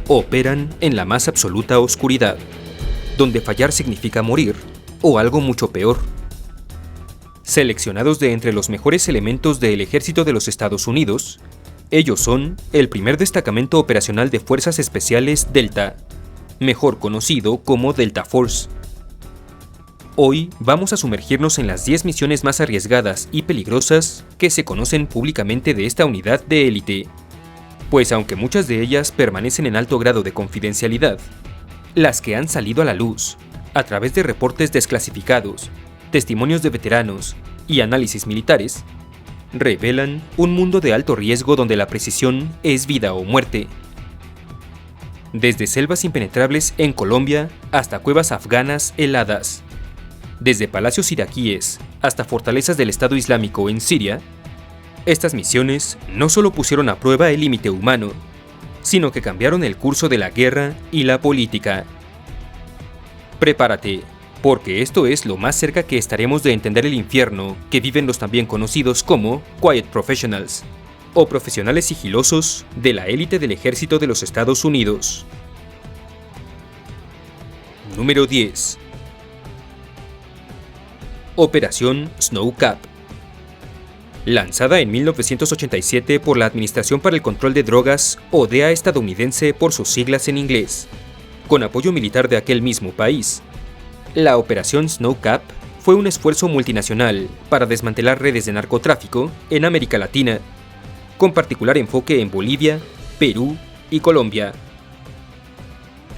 operan en la más absoluta oscuridad, donde fallar significa morir o algo mucho peor. Seleccionados de entre los mejores elementos del ejército de los Estados Unidos, ellos son el primer destacamento operacional de Fuerzas Especiales Delta, mejor conocido como Delta Force. Hoy vamos a sumergirnos en las 10 misiones más arriesgadas y peligrosas que se conocen públicamente de esta unidad de élite, pues aunque muchas de ellas permanecen en alto grado de confidencialidad, las que han salido a la luz, a través de reportes desclasificados, testimonios de veteranos y análisis militares, revelan un mundo de alto riesgo donde la precisión es vida o muerte. Desde selvas impenetrables en Colombia hasta cuevas afganas heladas, desde palacios iraquíes hasta fortalezas del Estado Islámico en Siria, estas misiones no solo pusieron a prueba el límite humano, sino que cambiaron el curso de la guerra y la política. Prepárate, porque esto es lo más cerca que estaremos de entender el infierno que viven los también conocidos como Quiet Professionals, o profesionales sigilosos de la élite del ejército de los Estados Unidos. Número 10. Operación Snow Cap. Lanzada en 1987 por la Administración para el Control de Drogas, o DEA estadounidense por sus siglas en inglés, con apoyo militar de aquel mismo país, la Operación Snow Cap fue un esfuerzo multinacional para desmantelar redes de narcotráfico en América Latina, con particular enfoque en Bolivia, Perú y Colombia.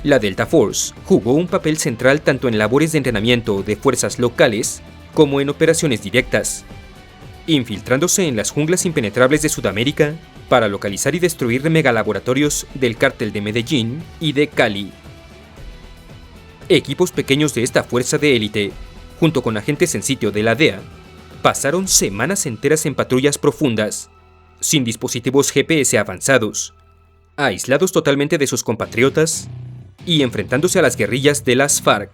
La Delta Force jugó un papel central tanto en labores de entrenamiento de fuerzas locales como en operaciones directas, infiltrándose en las junglas impenetrables de Sudamérica para localizar y destruir megalaboratorios del cártel de Medellín y de Cali. Equipos pequeños de esta fuerza de élite, junto con agentes en sitio de la DEA, pasaron semanas enteras en patrullas profundas, sin dispositivos GPS avanzados, aislados totalmente de sus compatriotas y enfrentándose a las guerrillas de las FARC,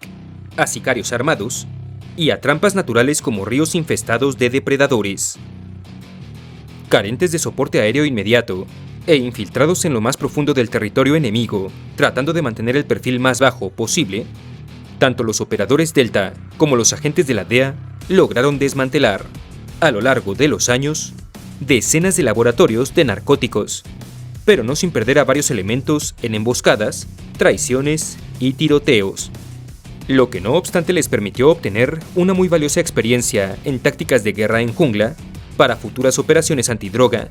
a sicarios armados y a trampas naturales como ríos infestados de depredadores. Carentes de soporte aéreo inmediato e infiltrados en lo más profundo del territorio enemigo, tratando de mantener el perfil más bajo posible, tanto los operadores Delta como los agentes de la DEA lograron desmantelar, a lo largo de los años, decenas de laboratorios de narcóticos, pero no sin perder a varios elementos en emboscadas, traiciones y tiroteos, lo que no obstante les permitió obtener una muy valiosa experiencia en tácticas de guerra en jungla para futuras operaciones antidroga.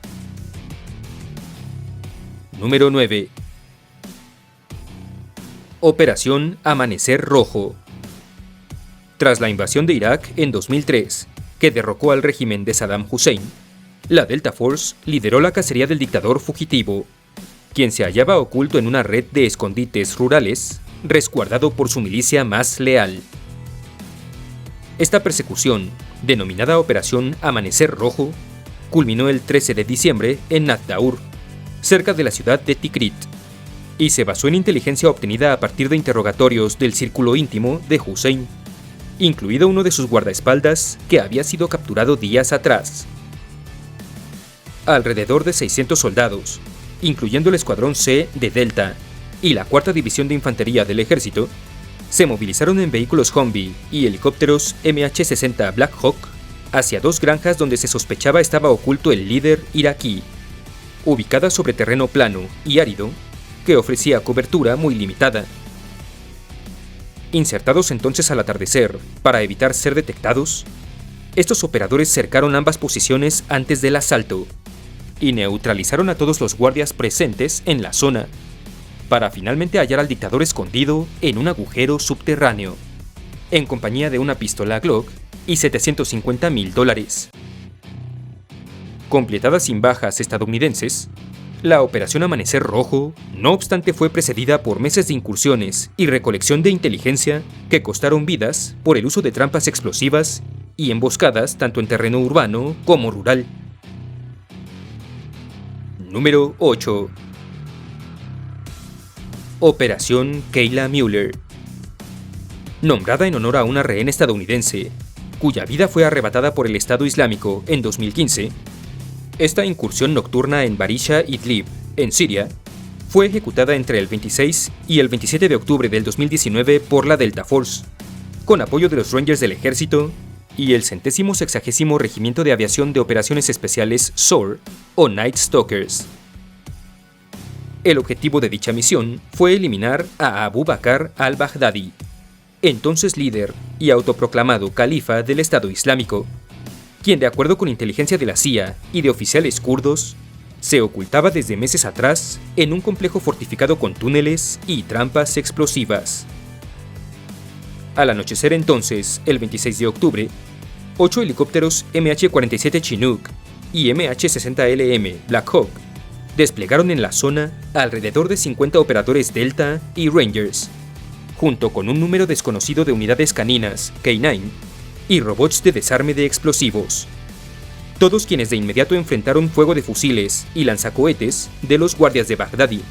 Número 9. Operación Amanecer Rojo. Tras la invasión de Irak en 2003, que derrocó al régimen de Saddam Hussein, la Delta Force lideró la cacería del dictador fugitivo, quien se hallaba oculto en una red de escondites rurales, resguardado por su milicia más leal. Esta persecución, denominada Operación Amanecer Rojo, culminó el 13 de diciembre en Naftaur, cerca de la ciudad de Tikrit, y se basó en inteligencia obtenida a partir de interrogatorios del círculo íntimo de Hussein, incluido uno de sus guardaespaldas que había sido capturado días atrás. Alrededor de 600 soldados, incluyendo el Escuadrón C de Delta y la 4ª División de Infantería del Ejército, se movilizaron en vehículos Humvee y helicópteros MH-60 Black Hawk hacia 2 granjas donde se sospechaba estaba oculto el líder iraquí, ubicadas sobre terreno plano y árido que ofrecía cobertura muy limitada. Insertados entonces al atardecer para evitar ser detectados, estos operadores cercaron ambas posiciones antes del asalto y neutralizaron a todos los guardias presentes en la zona, para finalmente hallar al dictador escondido en un agujero subterráneo, en compañía de una pistola Glock y $750,000. Completada sin bajas estadounidenses, la Operación Amanecer Rojo, no obstante, fue precedida por meses de incursiones y recolección de inteligencia que costaron vidas por el uso de trampas explosivas y emboscadas tanto en terreno urbano como rural. Número 8. Operación Kayla Mueller. Nombrada en honor a una rehén estadounidense, cuya vida fue arrebatada por el Estado Islámico en 2015, esta incursión nocturna en Barisha Idlib, en Siria, fue ejecutada entre el 26 y el 27 de octubre del 2019 por la Delta Force, con apoyo de los Rangers del Ejército y el 160º Regimiento de Aviación de Operaciones Especiales SOAR o Night Stalkers. El objetivo de dicha misión fue eliminar a Abu Bakr al-Baghdadi, entonces líder y autoproclamado califa del Estado Islámico, quien, de acuerdo con inteligencia de la CIA y de oficiales kurdos, se ocultaba desde meses atrás en un complejo fortificado con túneles y trampas explosivas. Al anochecer entonces, el 26 de octubre, 8 helicópteros MH-47 Chinook y MH-60LM Black Hawk desplegaron en la zona alrededor de 50 operadores Delta y Rangers, junto con un número desconocido de unidades caninas, K9, y robots de desarme de explosivos. Todos quienes de inmediato enfrentaron fuego de fusiles y lanzacohetes de los guardias de Baghdadi.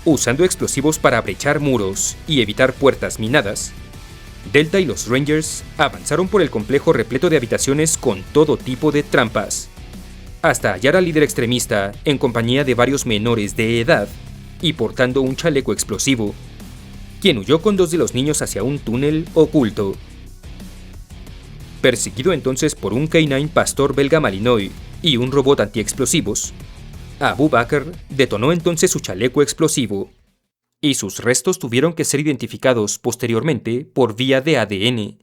Usando explosivos para abrechar muros y evitar puertas minadas, Delta y los Rangers avanzaron por el complejo repleto de habitaciones con todo tipo de trampas, hasta hallar al líder extremista en compañía de varios menores de edad y portando un chaleco explosivo, quien huyó con 2 de los niños hacia un túnel oculto. Perseguido entonces por un K9 pastor belga Malinois y un robot antiexplosivos, Abu Bakr detonó entonces su chaleco explosivo, y sus restos tuvieron que ser identificados posteriormente por vía de ADN.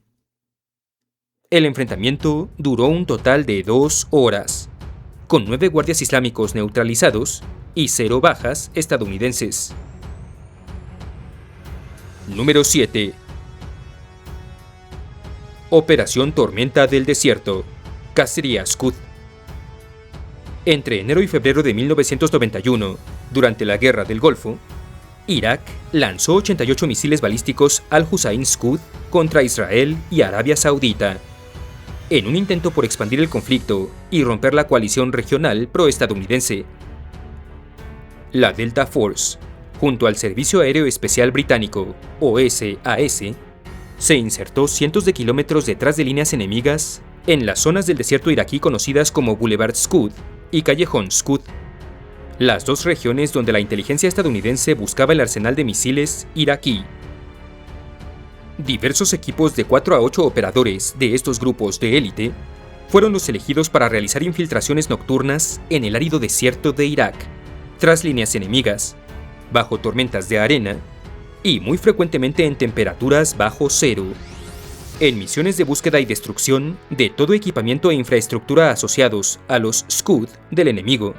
El enfrentamiento duró un total de 2 horas, con 9 guardias islámicos neutralizados y 0 bajas estadounidenses. Número 7. Operación Tormenta del Desierto, Cacería Scud. Entre enero y febrero de 1991, durante la Guerra del Golfo, Irak lanzó 88 misiles balísticos Al-Hussein Scud contra Israel y Arabia Saudita, en un intento por expandir el conflicto y romper la coalición regional proestadounidense. La Delta Force, junto al Servicio Aéreo Especial Británico, o SAS, se insertó cientos de kilómetros detrás de líneas enemigas en las zonas del desierto iraquí conocidas como Boulevard Scud y Callejón Scud, las 2 regiones donde la inteligencia estadounidense buscaba el arsenal de misiles iraquí. Diversos equipos de 4 a 8 operadores de estos grupos de élite fueron los elegidos para realizar infiltraciones nocturnas en el árido desierto de Irak, tras líneas enemigas, bajo tormentas de arena y muy frecuentemente en temperaturas bajo cero, en misiones de búsqueda y destrucción de todo equipamiento e infraestructura asociados a los Scud del enemigo.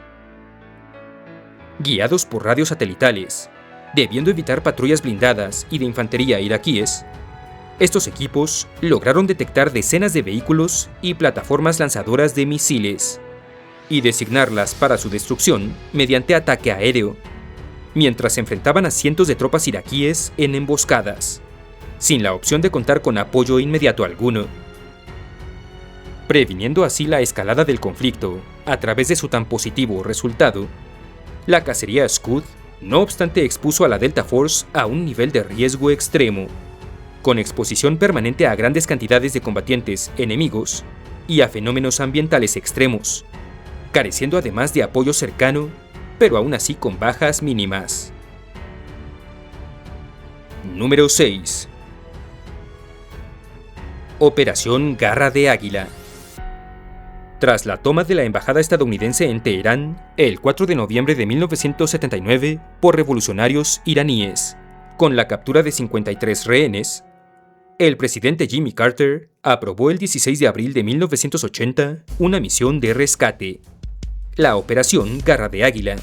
Guiados por radios satelitales, debiendo evitar patrullas blindadas y de infantería iraquíes, estos equipos lograron detectar decenas de vehículos y plataformas lanzadoras de misiles, y designarlas para su destrucción mediante ataque aéreo, mientras se enfrentaban a cientos de tropas iraquíes en emboscadas, sin la opción de contar con apoyo inmediato alguno. Previniendo así la escalada del conflicto a través de su tan positivo resultado, la cacería Scud, no obstante, expuso a la Delta Force a un nivel de riesgo extremo, con exposición permanente a grandes cantidades de combatientes enemigos y a fenómenos ambientales extremos, careciendo además de apoyo cercano, pero aún así con bajas mínimas. Número 6. Operación Garra de Águila. Tras la toma de la embajada estadounidense en Teherán el 4 de noviembre de 1979 por revolucionarios iraníes, con la captura de 53 rehenes, el presidente Jimmy Carter aprobó el 16 de abril de 1980 una misión de rescate, la Operación Garra de Águila,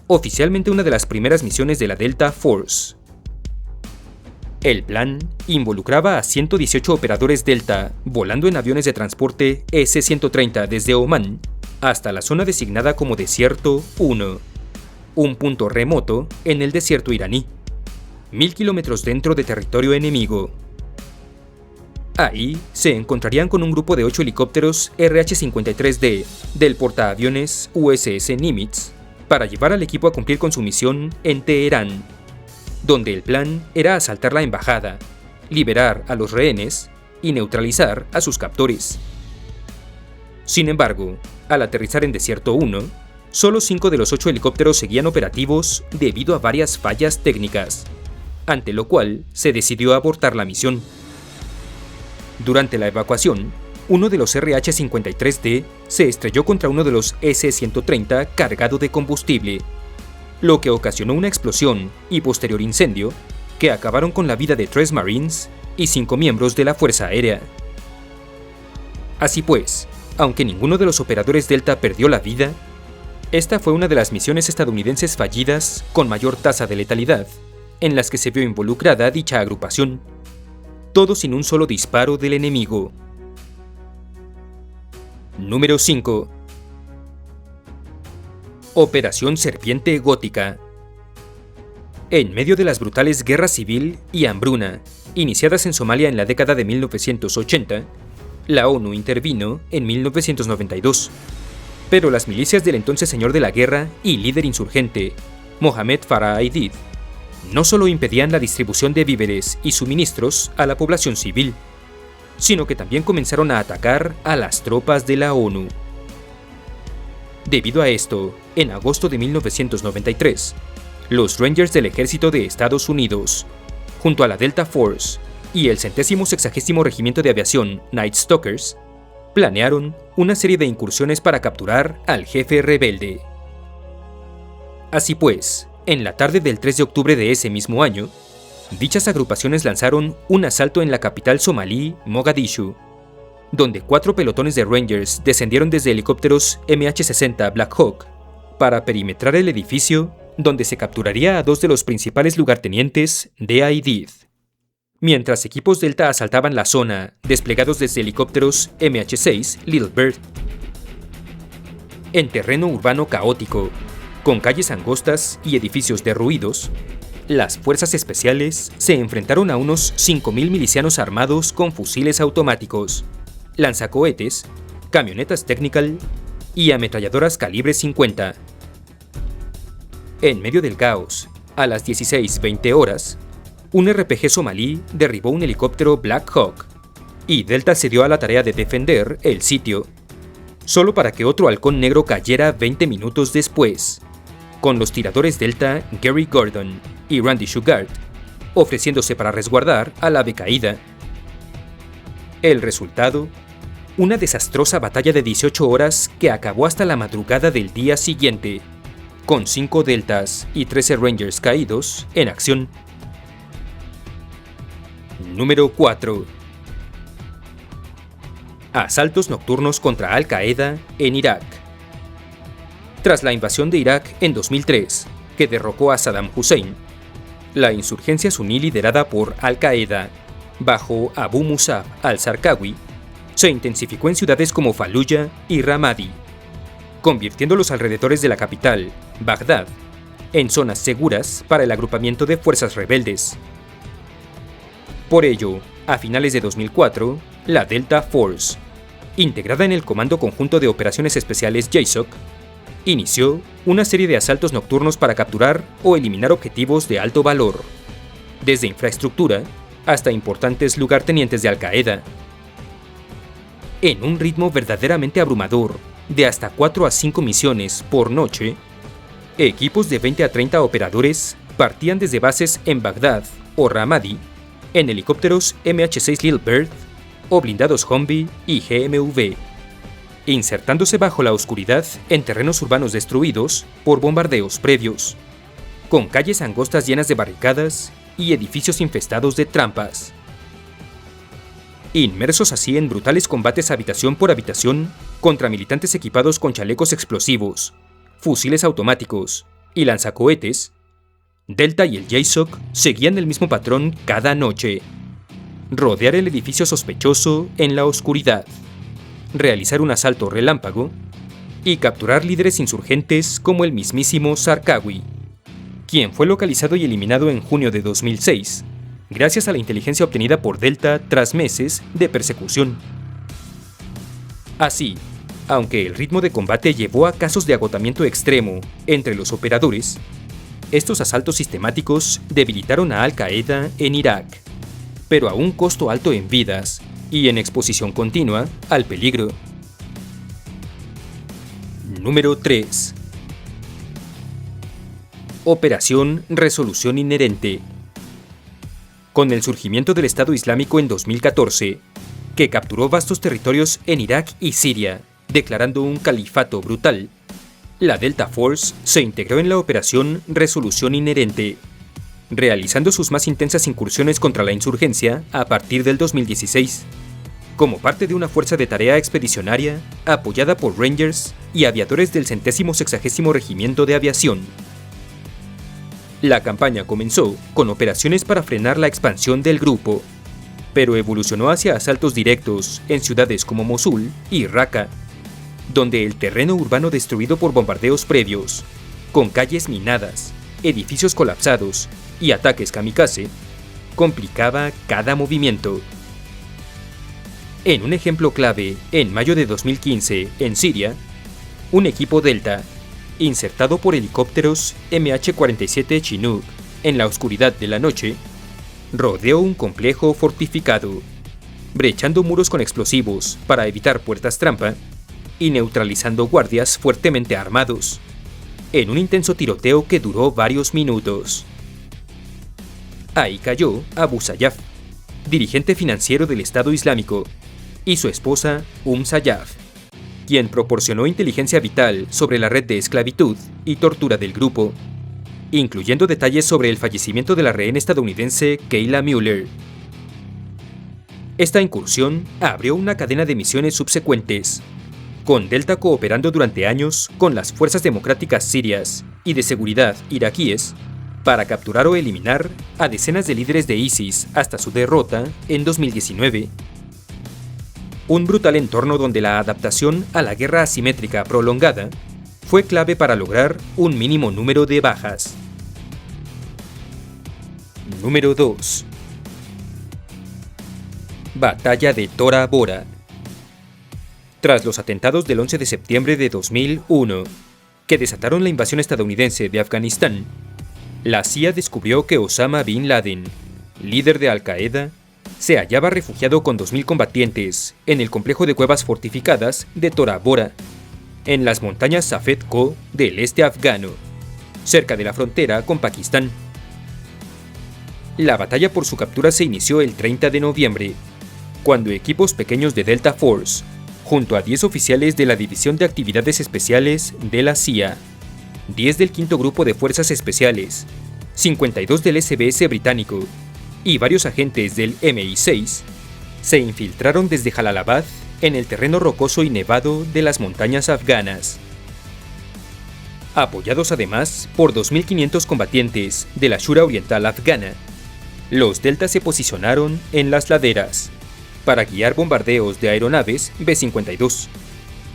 oficialmente una de las primeras misiones de la Delta Force. El plan involucraba a 118 operadores Delta volando en aviones de transporte S-130 desde Omán hasta la zona designada como Desierto 1, un punto remoto en el desierto iraní, 1000 kilómetros dentro de territorio enemigo. Ahí se encontrarían con un grupo de 8 helicópteros RH-53D del portaaviones USS Nimitz para llevar al equipo a cumplir con su misión en Teherán, donde el plan era asaltar la embajada, liberar a los rehenes y neutralizar a sus captores. Sin embargo, al aterrizar en Desierto 1, solo 5 de los 8 helicópteros seguían operativos debido a varias fallas técnicas, ante lo cual se decidió abortar la misión. Durante la evacuación, uno de los RH-53D se estrelló contra uno de los S-130 cargado de combustible, lo que ocasionó una explosión y posterior incendio que acabaron con la vida de 3 Marines y 5 miembros de la Fuerza Aérea. Así pues, aunque ninguno de los operadores Delta perdió la vida, esta fue una de las misiones estadounidenses fallidas con mayor tasa de letalidad en las que se vio involucrada dicha agrupación, todo sin un solo disparo del enemigo. Número 5. Operación Serpiente Gótica. En medio de las brutales guerras civil y hambruna iniciadas en Somalia en la década de 1980, la ONU intervino en 1992, pero las milicias del entonces señor de la guerra y líder insurgente, Mohamed Farah Aidid, no solo impedían la distribución de víveres y suministros a la población civil, sino que también comenzaron a atacar a las tropas de la ONU. Debido a esto, en agosto de 1993, los Rangers del Ejército de Estados Unidos, junto a la Delta Force y el 160º Regimiento de Aviación Night Stalkers, planearon una serie de incursiones para capturar al jefe rebelde. Así pues, en la tarde del 3 de octubre de ese mismo año, dichas agrupaciones lanzaron un asalto en la capital somalí, Mogadishu, donde 4 pelotones de Rangers descendieron desde helicópteros MH-60 Black Hawk para perimetrar el edificio donde se capturaría a 2 de los principales lugartenientes de Aidid. Mientras equipos Delta asaltaban la zona, desplegados desde helicópteros MH-6 Little Bird. En terreno urbano caótico, con calles angostas y edificios derruidos, las fuerzas especiales se enfrentaron a unos 5.000 milicianos armados con fusiles automáticos, lanzacohetes, camionetas Technical y ametralladoras calibre 50. En medio del caos, a las 16:20 horas, un RPG somalí derribó un helicóptero Black Hawk y Delta se dio a la tarea de defender el sitio, solo para que otro halcón negro cayera 20 minutos después, con los tiradores Delta Gary Gordon y Randy Shugart ofreciéndose para resguardar al ave caída. El resultado, una desastrosa batalla de 18 horas que acabó hasta la madrugada del día siguiente, con 5 Deltas y 13 Rangers caídos en acción. Número 4. Asaltos nocturnos contra Al-Qaeda en Irak. Tras la invasión de Irak en 2003, que derrocó a Saddam Hussein, la insurgencia suní liderada por Al-Qaeda, bajo Abu Musab al-Zarqawi, se intensificó en ciudades como Fallujah y Ramadi, convirtiendo los alrededores de la capital, Bagdad, en zonas seguras para el agrupamiento de fuerzas rebeldes. Por ello, a finales de 2004, la Delta Force, integrada en el Comando Conjunto de Operaciones Especiales JSOC, inició una serie de asaltos nocturnos para capturar o eliminar objetivos de alto valor, desde infraestructura hasta importantes lugartenientes de Al-Qaeda. En un ritmo verdaderamente abrumador, de hasta 4 a 5 misiones por noche, equipos de 20 a 30 operadores partían desde bases en Bagdad o Ramadi en helicópteros MH-6 Little Bird o blindados Humvee y GMV, insertándose bajo la oscuridad en terrenos urbanos destruidos por bombardeos previos, con calles angostas llenas de barricadas y edificios infestados de trampas. Inmersos así en brutales combates habitación por habitación contra militantes equipados con chalecos explosivos, fusiles automáticos y lanzacohetes, Delta y el JSOC seguían el mismo patrón cada noche: rodear el edificio sospechoso en la oscuridad, realizar un asalto relámpago y capturar líderes insurgentes como el mismísimo Zarqawi, quien fue localizado y eliminado en junio de 2006, gracias a la inteligencia obtenida por Delta tras meses de persecución. Así, aunque el ritmo de combate llevó a casos de agotamiento extremo entre los operadores, estos asaltos sistemáticos debilitaron a Al-Qaeda en Irak, pero a un costo alto en vidas y en exposición continua al peligro. Número 3. Operación Resolución Inherente. Con el surgimiento del Estado Islámico en 2014, que capturó vastos territorios en Irak y Siria, declarando un califato brutal, la Delta Force se integró en la Operación Resolución Inherente, realizando sus más intensas incursiones contra la insurgencia a partir del 2016, como parte de una fuerza de tarea expedicionaria apoyada por Rangers y aviadores del 160º Regimiento de Aviación. La campaña comenzó con operaciones para frenar la expansión del grupo, pero evolucionó hacia asaltos directos en ciudades como Mosul y Raqqa, donde el terreno urbano destruido por bombardeos previos, con calles minadas, edificios colapsados y ataques kamikaze, complicaba cada movimiento. En un ejemplo clave, en mayo de 2015, en Siria, un equipo Delta, insertado por helicópteros MH-47 Chinook en la oscuridad de la noche, rodeó un complejo fortificado, brechando muros con explosivos para evitar puertas trampa y neutralizando guardias fuertemente armados, en un intenso tiroteo que duró varios minutos. Ahí cayó Abu Sayyaf, dirigente financiero del Estado Islámico, y su esposa Sayyaf, quien proporcionó inteligencia vital sobre la red de esclavitud y tortura del grupo, incluyendo detalles sobre el fallecimiento de la rehén estadounidense Kayla Mueller. Esta incursión abrió una cadena de misiones subsecuentes, con Delta cooperando durante años con las fuerzas democráticas sirias y de seguridad iraquíes para capturar o eliminar a decenas de líderes de ISIS hasta su derrota en 2019. Un brutal entorno donde la adaptación a la guerra asimétrica prolongada fue clave para lograr un mínimo número de bajas. Número 2. Batalla de Tora Bora. Tras los atentados del 11 de septiembre de 2001, que desataron la invasión estadounidense de Afganistán, la CIA descubrió que Osama Bin Laden, líder de Al-Qaeda, se hallaba refugiado con 2.000 combatientes en el complejo de cuevas fortificadas de Tora Bora, en las montañas Safed Ko del este afgano, cerca de la frontera con Pakistán. La batalla por su captura se inició el 30 de noviembre, cuando equipos pequeños de Delta Force, junto a 10 oficiales de la División de Actividades Especiales de la CIA, 10 del Quinto Grupo de Fuerzas Especiales, 52 del SBS británico y varios agentes del MI6, se infiltraron desde Jalalabad en el terreno rocoso y nevado de las montañas afganas. Apoyados además por 2.500 combatientes de la Shura Oriental afgana, los Delta se posicionaron en las laderas para guiar bombardeos de aeronaves B-52,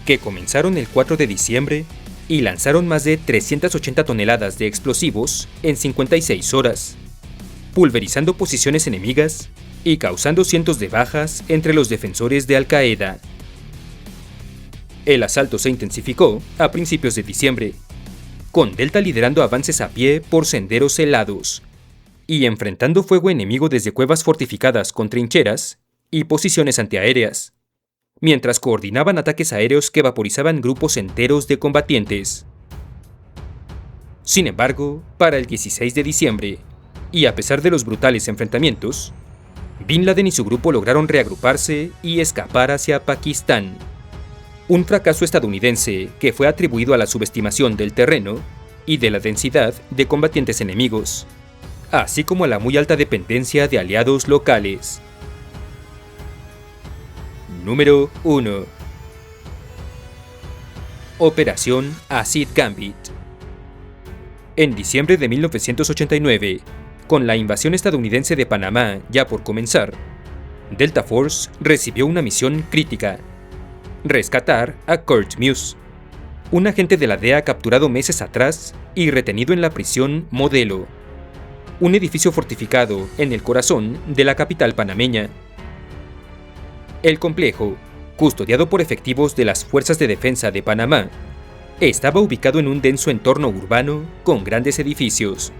que comenzaron el 4 de diciembre y lanzaron más de 380 toneladas de explosivos en 56 horas, pulverizando posiciones enemigas y causando cientos de bajas entre los defensores de Al-Qaeda. El asalto se intensificó a principios de diciembre, con Delta liderando avances a pie por senderos helados y enfrentando fuego enemigo desde cuevas fortificadas con trincheras y posiciones antiaéreas, mientras coordinaban ataques aéreos que vaporizaban grupos enteros de combatientes. Sin embargo, para el 16 de diciembre, y a pesar de los brutales enfrentamientos, Bin Laden y su grupo lograron reagruparse y escapar hacia Pakistán. Un fracaso estadounidense que fue atribuido a la subestimación del terreno y de la densidad de combatientes enemigos, así como a la muy alta dependencia de aliados locales. Número 1. Operación Acid Gambit. En diciembre de 1989, con la invasión estadounidense de Panamá ya por comenzar, Delta Force recibió una misión crítica: rescatar a Kurt Mews, un agente de la DEA capturado meses atrás y retenido en la prisión Modelo, un edificio fortificado en el corazón de la capital panameña. El complejo, custodiado por efectivos de las Fuerzas de Defensa de Panamá, estaba ubicado en un denso entorno urbano con grandes edificios,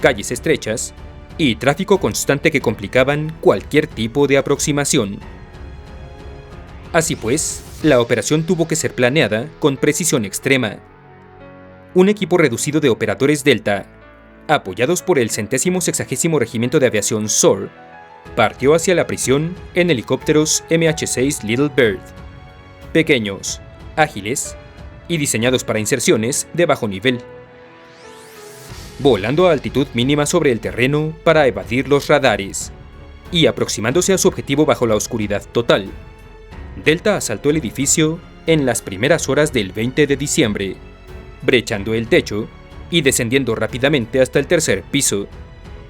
calles estrechas y tráfico constante que complicaban cualquier tipo de aproximación. Así pues, la operación tuvo que ser planeada con precisión extrema. Un equipo reducido de operadores Delta, apoyados por el 160º Regimiento de Aviación SOR, partió hacia la prisión en helicópteros MH-6 Little Bird, pequeños, ágiles y diseñados para inserciones de bajo nivel, volando a altitud mínima sobre el terreno para evadir los radares y aproximándose a su objetivo bajo la oscuridad total. Delta asaltó el edificio en las primeras horas del 20 de diciembre, brechando el techo y descendiendo rápidamente hasta el tercer piso,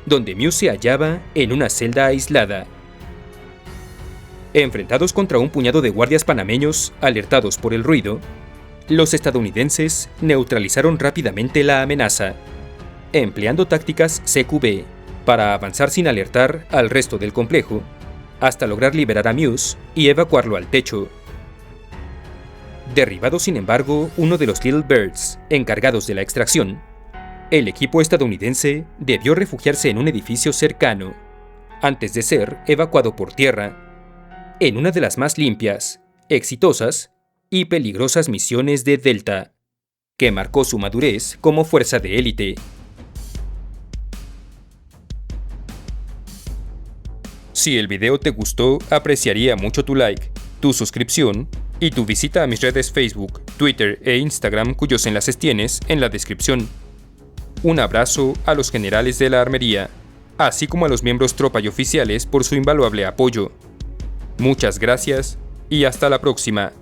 donde Muse se hallaba en una celda aislada. Enfrentados contra un puñado de guardias panameños alertados por el ruido, los estadounidenses neutralizaron rápidamente la amenaza, empleando tácticas CQB para avanzar sin alertar al resto del complejo, hasta lograr liberar a Muse y evacuarlo al techo. Derribado, sin embargo, uno de los Little Birds encargados de la extracción, el equipo estadounidense debió refugiarse en un edificio cercano, antes de ser evacuado por tierra, en una de las más limpias, exitosas y peligrosas misiones de Delta, que marcó su madurez como fuerza de élite. Si el video te gustó, apreciaría mucho tu like, tu suscripción y tu visita a mis redes Facebook, Twitter e Instagram, cuyos enlaces tienes en la descripción. Un abrazo a los generales de la armería, así como a los miembros tropa y oficiales por su invaluable apoyo. Muchas gracias y hasta la próxima.